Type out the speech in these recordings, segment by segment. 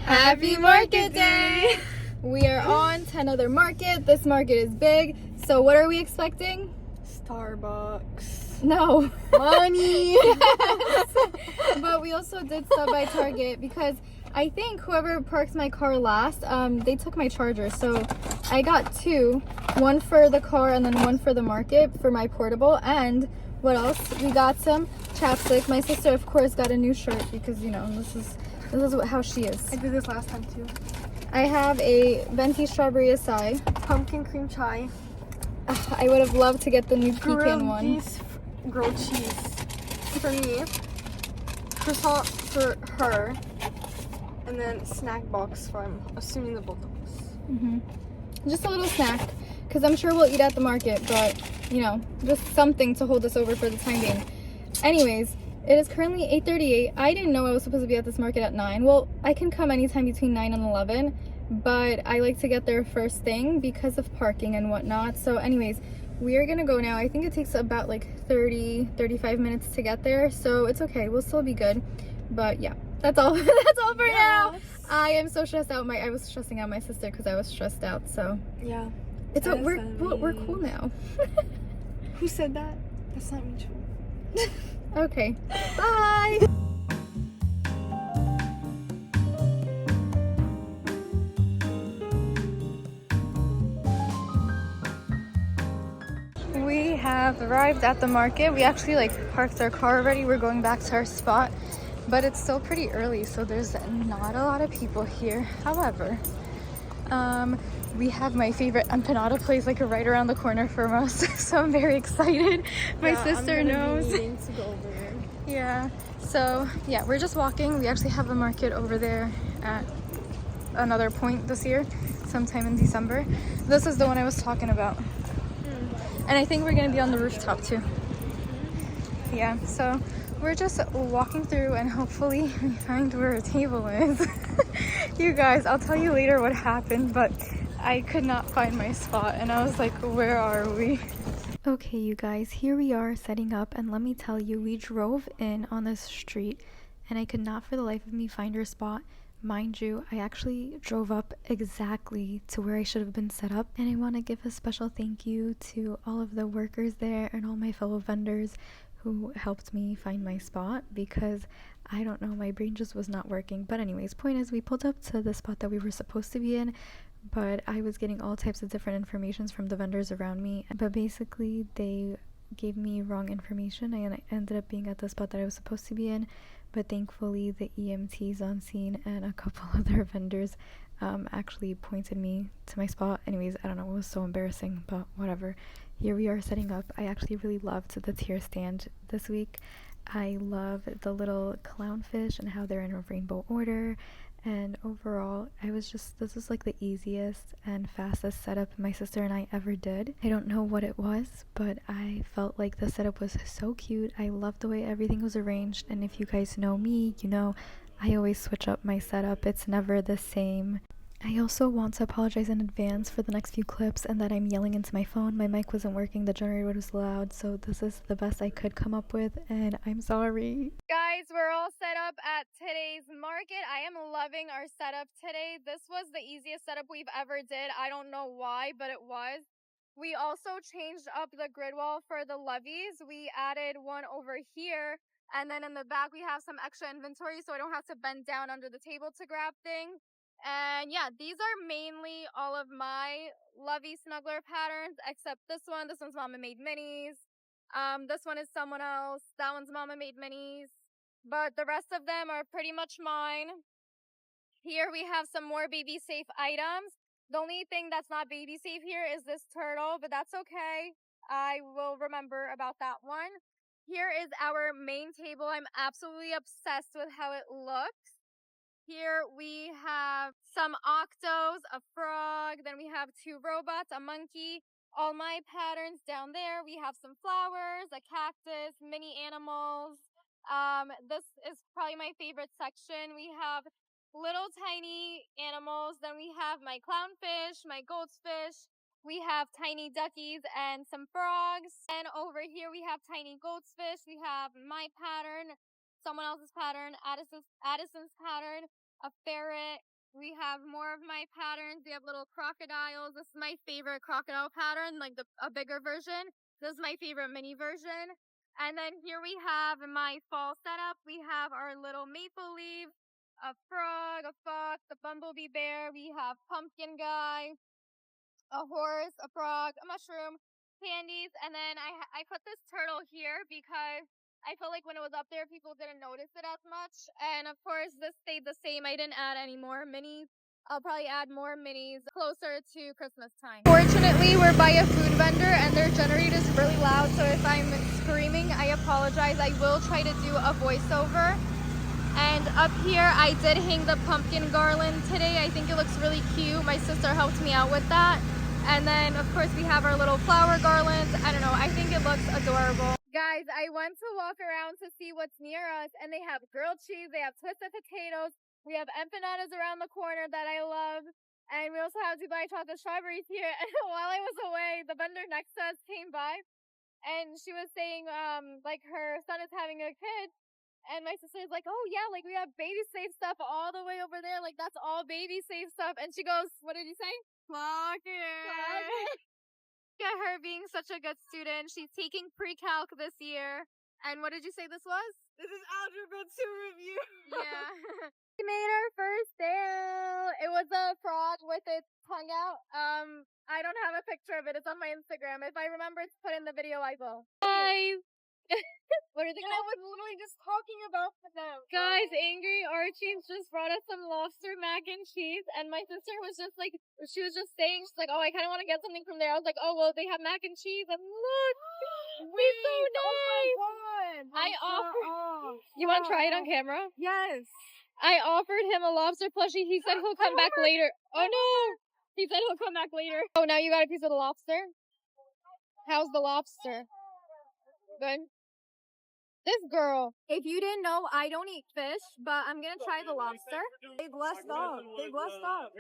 Happy Market Day! We are on to another market. This market is big. So what are we expecting? Starbucks. No. Money! Yes. But we also did stop by Target because I think whoever parked my car last, they took my charger. So I got two. One for the car and then one for the market for my portable. And what else? We got some chapstick. My sister, of course, got a new shirt because, you know, this is how she is. I did this last time too. I have a venti strawberry acai. Pumpkin cream chai. I would have loved to get the new pecan one. Grilled cheese for me. Croissant for her. And then snack box for, I'm assuming, the both of us. Just a little snack, because I'm sure we'll eat at the market, but, you know, just something to hold us over for the time being. Anyways, it is currently 8:38. I didn't know I was supposed to be at this market at 9. Well, I can come anytime between 9 and 11, but I like to get there first thing because of parking and whatnot. So anyways, we are gonna go now. I think it takes about like 35 minutes to get there, so it's okay. We'll still be good. But yeah, that's all. That's all for now. I am so stressed out. I was stressing out my sister because I was stressed out. So yeah, it's we're cool now. Who said that? That's not me true. Okay, bye. We have arrived at the market. We actually parked our car already. We're going back to our spot, but it's still pretty early, so there's not a lot of people here. However, we have my favorite empanada place right around the corner from us, so I'm very excited. My sister knows. To go over there. Yeah, so yeah, we're just walking. We actually have a market over there at another point this year, sometime in December. This is the one I was talking about. And I think we're gonna be on the rooftop too. Yeah, so we're just walking through and hopefully we find where a table is. You guys, I'll tell you later what happened, but I could not find my spot and I was like, where are we? Okay, you guys, here we are setting up, and let me tell you, we drove in on this street and I could not for the life of me find our spot. Mind you, I actually drove up exactly to where I should have been set up, and I want to give a special thank you to all of the workers there and all my fellow vendors who helped me find my spot, because I don't know, my brain just was not working. But anyways, point is, we pulled up to the spot that we were supposed to be in, but I was getting all types of different informations from the vendors around me, but basically they gave me wrong information and I ended up being at the spot that I was supposed to be in. But thankfully the EMTs on scene and a couple other vendors actually pointed me to my spot. Anyways, I don't know, it was so embarrassing, but whatever. Here we are setting up. I actually really loved the tier stand this week. I love the little clownfish and how they're in a rainbow order. And overall, this is the easiest and fastest setup my sister and I ever did. I don't know what it was, but I felt like the setup was so cute. I loved the way everything was arranged, and if you guys know me, you know I always switch up my setup. It's never the same. I also want to apologize in advance for the next few clips and that I'm yelling into my phone. My mic wasn't working, the generator was loud, so this is the best I could come up with, and I'm sorry. Guys, we're all set up at today's market. I am loving our setup today. This was the easiest setup we've ever did. I don't know why, but it was. We also changed up the grid wall for the levies. We added one over here, and then in the back we have some extra inventory so I don't have to bend down under the table to grab things. And yeah, these are mainly all of my Lovey Snuggler patterns, except this one. This one's Mama Made Minis. This one is someone else. That one's Mama Made Minis. But the rest of them are pretty much mine. Here we have some more baby safe items. The only thing that's not baby safe here is this turtle, but that's okay. I will remember about that one. Here is our main table. I'm absolutely obsessed with how it looks. Here we have some octos, a frog, then we have two robots, a monkey, all my patterns down there. We have some flowers, a cactus, mini animals. This is probably my favorite section. We have little tiny animals, then we have my clownfish, my goldfish. We have tiny duckies and some frogs. And over here we have tiny goldfish. We have my pattern, someone else's pattern, Addison's pattern, a ferret, We have more of my patterns. We have little crocodiles. This is my favorite crocodile pattern, like a bigger version. This is my favorite mini version. And then here we have my fall setup. We have our little maple leaf, a frog, a fox, a bumblebee bear. We have pumpkin guy, a horse, a frog, a mushroom, candies, and then I put this turtle here because I felt like when it was up there, people didn't notice it as much. And of course, this stayed the same. I didn't add any more minis. I'll probably add more minis closer to Christmas time. Fortunately, we're by a food vendor and their generator is really loud. So if I'm screaming, I apologize. I will try to do a voiceover. And up here, I did hang the pumpkin garland today. I think it looks really cute. My sister helped me out with that. And then, of course, we have our little flower garlands. I don't know. I think it looks adorable. Guys, I went to walk around to see what's near us, and they have grilled cheese. They have twisted potatoes. We have empanadas around the corner that I love. And we also have Dubai chocolate strawberries here. And while I was away, the vendor next to us came by. And she was saying, like, her son is having a kid. And my sister's like, oh, yeah, like, we have baby safe stuff all the way over there. Like, that's all baby safe stuff. And she goes, what did you say? Clock it. At her being such a good student. She's taking pre-calc this year. And what did you say this was? This is Algebra 2 review. Yeah. We made our first sale. It was a frog with its tongue out. I don't have a picture of it. It's on my Instagram. If I remember to put in the video, I will. Guys. What are they called? I was literally just talking about them. Guys, Angry Archies just brought us some lobster mac and cheese, and my sister was just like, she was just saying, she's like, oh, I kind of want to get something from there. I was like, oh, well, they have mac and cheese, and look, Wait, so nice. Oh my god. I offered, you want to try it on camera? Yes. I offered him a lobster plushie. He said he'll come back later. Oh no, he said he'll come back later. Oh, now you got a piece of the lobster? How's the lobster? Good. This girl. If you didn't know, I don't eat fish, but I'm gonna try the lobster. They blessed up. They blessed up.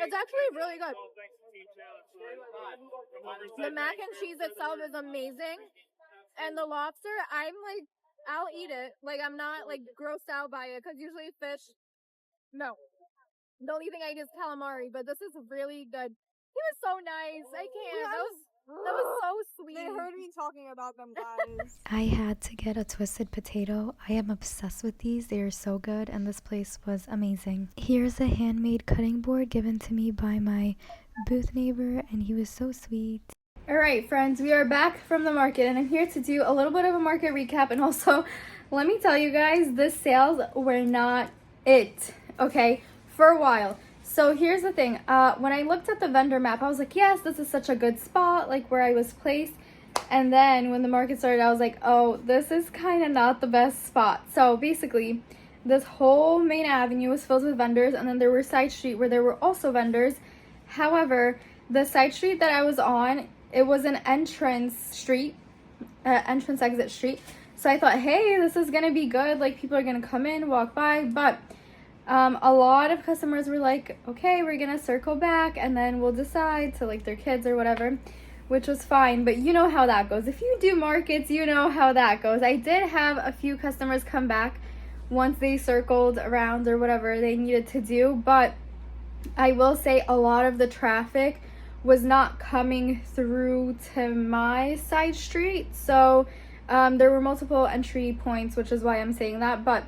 It's actually really good. The mac and cheese itself is amazing. And the lobster, I'll eat it. Like, I'm not, like, grossed out by it. Because usually fish, no. The only thing I eat is calamari. But this is really good. He was so nice. I can't. That was so sweet. They heard me talking about them, guys. I had to get a twisted potato. I am obsessed with these. They are so good, and this place was amazing. Here's a handmade cutting board given to me by my booth neighbor, and he was so sweet. Alright, friends, we are back from the market, and I'm here to do a little bit of a market recap, and also, let me tell you guys, the sales were not it, okay, for a while. So here's the thing, when I looked at the vendor map, I was like, yes, this is such a good spot, like where I was placed. And then when the market started, I was like, oh, this is kind of not the best spot. So basically, this whole main avenue was filled with vendors, and then there were side street where there were also vendors. However, the side street that I was on, it was an entrance street, entrance exit street. So I thought, hey, this is gonna be good, like people are gonna come in, walk by, but a lot of customers were like, okay, we're gonna circle back and then we'll decide to, like, their kids or whatever, which was fine. But you know how that goes. If you do markets, you know how that goes. I did have a few customers come back once they circled around or whatever they needed to do, but I will say a lot of the traffic was not coming through to my side street. So there were multiple entry points, which is why I'm saying that. But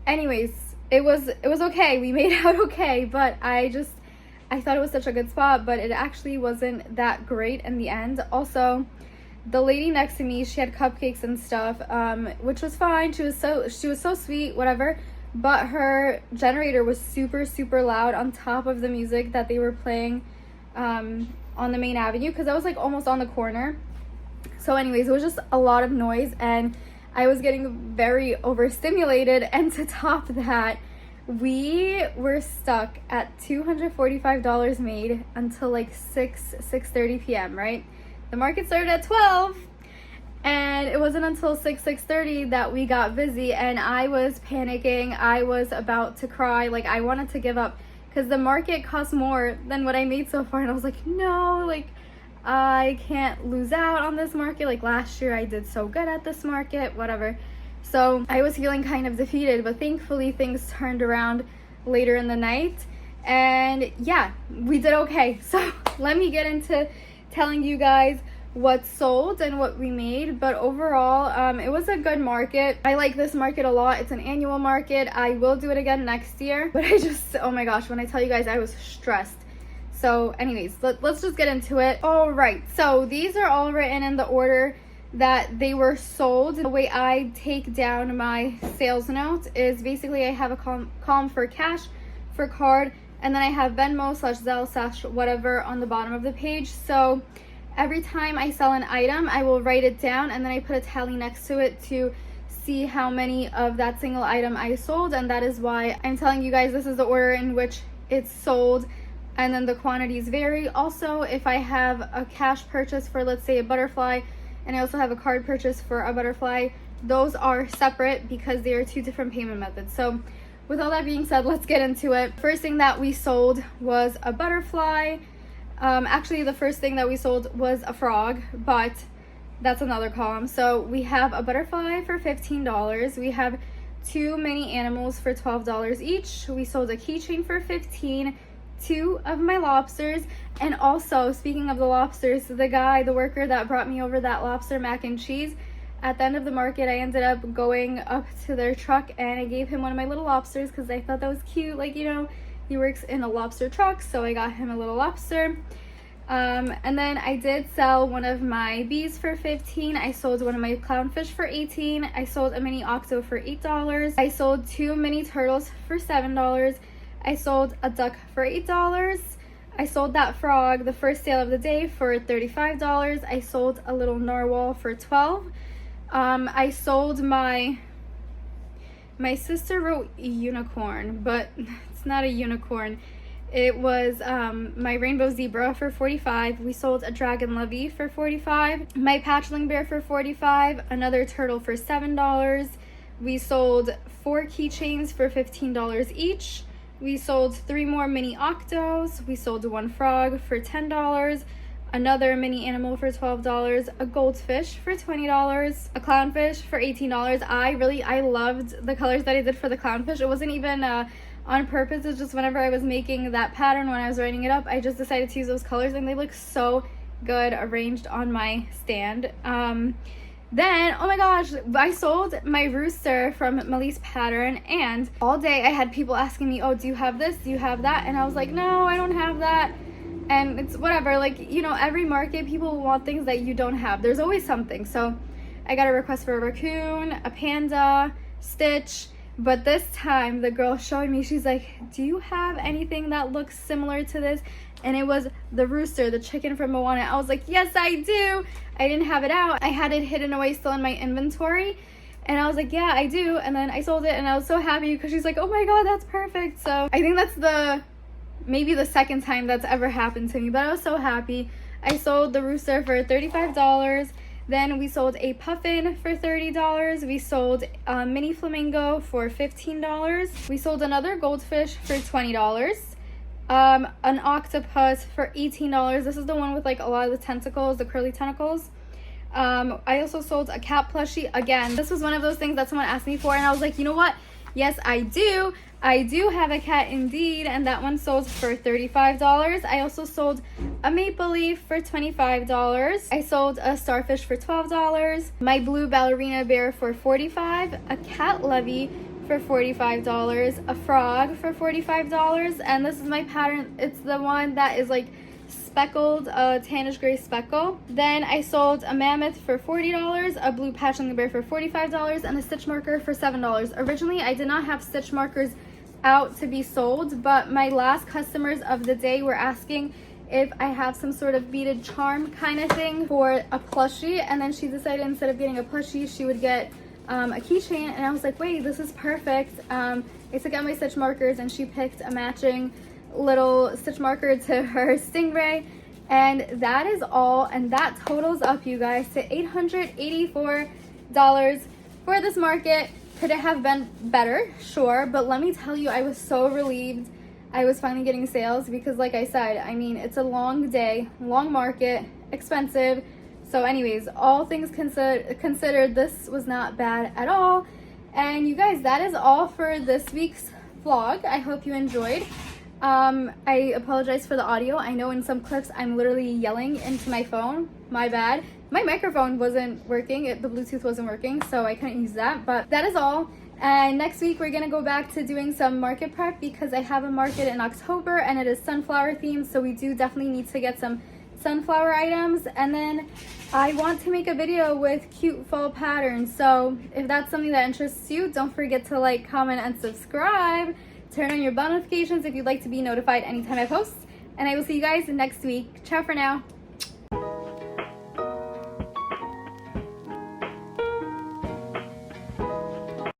anyways, it was okay. We made out okay, but I thought it was such a good spot, but it actually wasn't that great in the end. Also, the lady next to me, she had cupcakes and stuff, which was fine. She was so sweet, whatever. But her generator was super, super loud on top of the music that they were playing on the main avenue, because I was like almost on the corner. So anyways, it was just a lot of noise, and I was getting very overstimulated, and to top that, we were stuck at $245 made until like 6:30 p.m., right? The market started at 12, and it wasn't until 6:30 that we got busy, and I was panicking. I was about to cry. Like, I wanted to give up because the market cost more than what I made so far, and I was like, no, like, I can't lose out on this market. Like, last year I did so good at this market, whatever. So I was feeling kind of defeated, but thankfully things turned around later in the night. And yeah, we did okay. So let me get into telling you guys what sold and what we made. But overall, it was a good market. I like this market a lot. It's an annual market. I will do it again next year. But I just, oh my gosh, when I tell you guys, I was stressed. So anyways, let's just get into it. All right, so these are all written in the order that they were sold. The way I take down my sales notes is basically I have a column for cash, for card, and then I have Venmo / Zelle / whatever on the bottom of the page. So every time I sell an item, I will write it down and then I put a tally next to it to see how many of that single item I sold, and that is why I'm telling you guys this is the order in which it's sold, and then the quantities vary. Also, if I have a cash purchase for, let's say, a butterfly, and I also have a card purchase for a butterfly, those are separate because they are two different payment methods. So with all that being said, let's get into it. First thing that we sold was a butterfly. Actually, the first thing that we sold was a frog, but that's another column. So we have a butterfly for $15. We have 2 mini animals for $12 each. We sold a keychain for $15. 2 of my lobsters. And also, speaking of the lobsters, the worker that brought me over that lobster mac and cheese, at the end of the market, I ended up going up to their truck and I gave him one of my little lobsters because I thought that was cute. Like, you know, he works in a lobster truck, so I got him a little lobster. And then I did sell one of my bees for $15. I sold one of my clownfish for $18. I sold a mini octo for $8. I sold 2 mini turtles for $7. I sold a duck for $8. I sold that frog, the first sale of the day, for $35. I sold a little narwhal for $12. I sold my sister wrote unicorn, but it's not a unicorn. It was my rainbow zebra for $45. We sold a dragon lovey for $45. My patchling bear for $45. Another turtle for $7. We sold 4 keychains for $15 each. We sold 3 more mini octos. We sold 1 frog for $10. Another mini animal for $12. A goldfish for $20. A clownfish for $18. I loved the colors that I did for the clownfish. It wasn't even on purpose. It's just whenever I was making that pattern, when I was writing it up, I just decided to use those colors and they look so good arranged on my stand. Then, oh my gosh, I sold my rooster from Meeee's pattern, and all day I had people asking me, oh, do you have this? Do you have that? And I was like, no, I don't have that. And it's whatever, like, you know, every market, people want things that you don't have. There's always something. So I got a request for a raccoon, a panda, Stitch. But this time, the girl showed me, she's like, do you have anything that looks similar to this? And it was the rooster, the chicken from Moana. I was like, yes, I do. I didn't have it out. I had it hidden away still in my inventory. And I was like, yeah, I do. And then I sold it and I was so happy because she's like, oh my God, that's perfect. So I think that's maybe the second time that's ever happened to me, but I was so happy. I sold the rooster for $35. Then we sold a puffin for $30. We sold a mini flamingo for $15. We sold another goldfish for $20. An octopus for $18. This is the one with like a lot of the tentacles, the curly tentacles. I also sold a cat plushie. Again, this was one of those things that someone asked me for, and I was like, you know what? Yes, I do. I do have a cat indeed, and that one sold for $35. I also sold a maple leaf for $25. I sold a starfish for $12. My blue ballerina bear for $45. A cat levy for $45. A frog for $45. And this is my pattern. It's the one that is like speckled, tannish gray speckle. Then I sold a mammoth for $40, a blue patchling bear for $45, and a stitch marker for $7. Originally, I did not have stitch markers out to be sold, but my last customers of the day were asking if I have some sort of beaded charm kind of thing for a plushie, and then she decided instead of getting a plushie, she would get a keychain, and I was like, wait, this is perfect. I took out my stitch markers, and she picked a matching little stitch marker to her stingray, and that is all, and that totals up, you guys, to $884 for this market. Could it have been better? Sure, but let me tell you, I was so relieved I was finally getting sales because, like I said, I mean, it's a long day, long market, expensive. So anyways, all things considered, this was not bad at all. And you guys, that is all for this week's vlog. I hope you enjoyed. I apologize for the audio. I know in some clips I'm literally yelling into my phone. My bad. My microphone wasn't working. The Bluetooth wasn't working, so I couldn't use that. But that is all. And next week we're gonna go back to doing some market prep because I have a market in October and it is sunflower themed, so we do definitely need to get some sunflower items. And then I want to make a video with cute fall patterns, so if that's something that interests you, don't forget to like, comment, and subscribe. Turn on your bell notifications if you'd like to be notified anytime I post, and I will see you guys next week. Ciao for now.